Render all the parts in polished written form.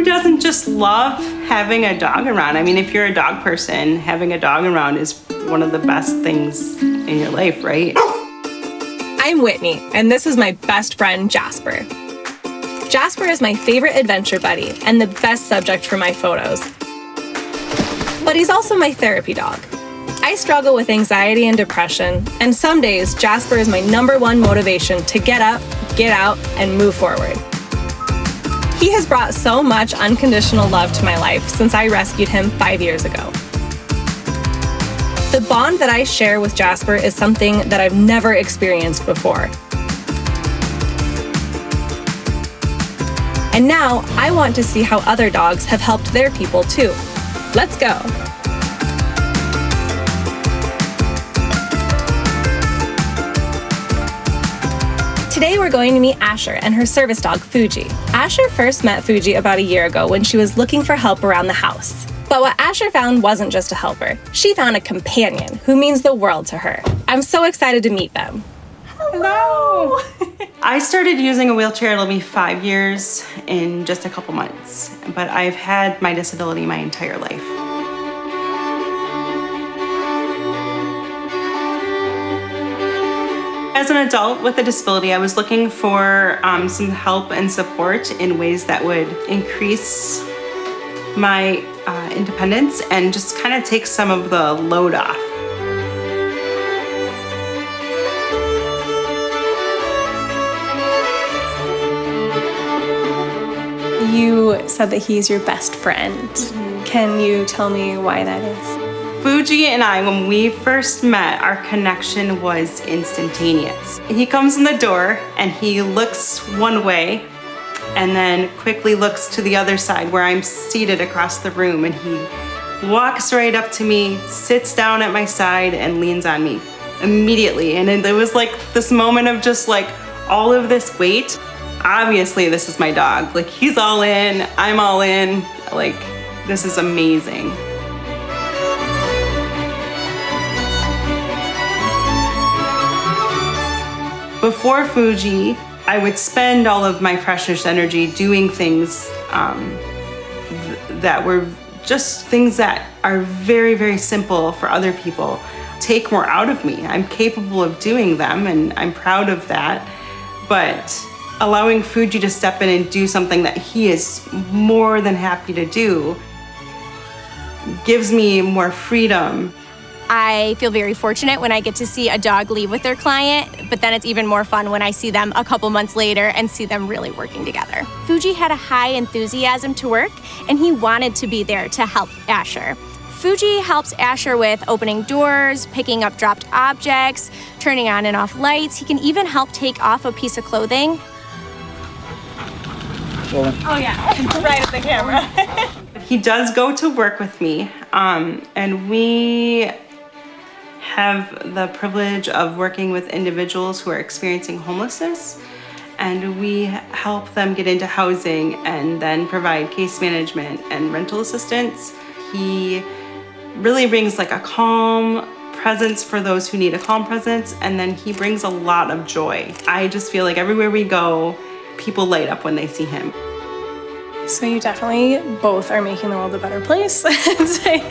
Who doesn't just love having a dog around? I mean, if you're a dog person, having a dog around is one of the best things in your life, right? I'm Whitney, and this is my best friend, Jasper. Jasper is my favorite adventure buddy and the best subject for my photos. But he's also my therapy dog. I struggle with anxiety and depression, and some days Jasper is my #1 motivation to get up, get out, and move forward. He has brought so much unconditional love to my life since I rescued him 5 years ago. The bond that I share with Jasper is something that I've never experienced before. And now I want to see how other dogs have helped their people too. Let's go. Today we're going to meet Asher and her service dog, Fuji. Asher first met Fuji about a year ago when she was looking for help around the house. But what Asher found wasn't just a helper. She found a companion who means the world to her. I'm so excited to meet them. Hello! I started using a wheelchair, it'll be 5 years in just a couple months, but I've had my disability my entire life. As an adult with a disability, I was looking for some help and support in ways that would increase my independence and just kind of take some of the load off. You said that he's your best friend. Can you tell me why that is? Fuji and I, when we first met, our connection was instantaneous. He comes in the door and he looks one way and then quickly looks to the other side where I'm seated across the room, and he walks right up to me, sits down at my side, and leans on me immediately. And it was like this moment of just like all of this weight. Obviously, this is my dog. Like, he's all in, I'm all in. Like, this is amazing. Before Fuji, I would spend all of my precious energy doing things that were just things that are very, very simple for other people. Take more out of me. I'm capable of doing them, and I'm proud of that. But allowing Fuji to step in and do something that he is more than happy to do gives me more freedom. I feel very fortunate when I get to see a dog leave with their client, but then it's even more fun when I see them a couple months later and see them really working together. Fuji had a high enthusiasm to work, and he wanted to be there to help Asher. Fuji helps Asher with opening doors, picking up dropped objects, turning on and off lights. He can even help take off a piece of clothing. Oh yeah, right at the camera. He does go to work with me, and we have the privilege of working with individuals who are experiencing homelessness, and we help them get into housing and then provide case management and rental assistance. He really brings like a calm presence for those who need a calm presence, and then he brings a lot of joy. I just feel like everywhere we go, people light up when they see him. So you definitely both are making the world a better place. I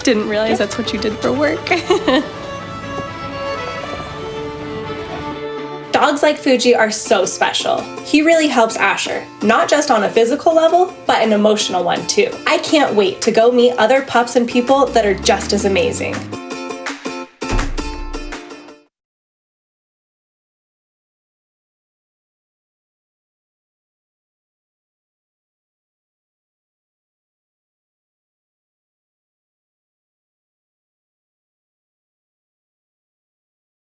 didn't realize that's what you did for work. Dogs like Fuji are so special. He really helps Asher, not just on a physical level, but an emotional one too. I can't wait to go meet other pups and people that are just as amazing.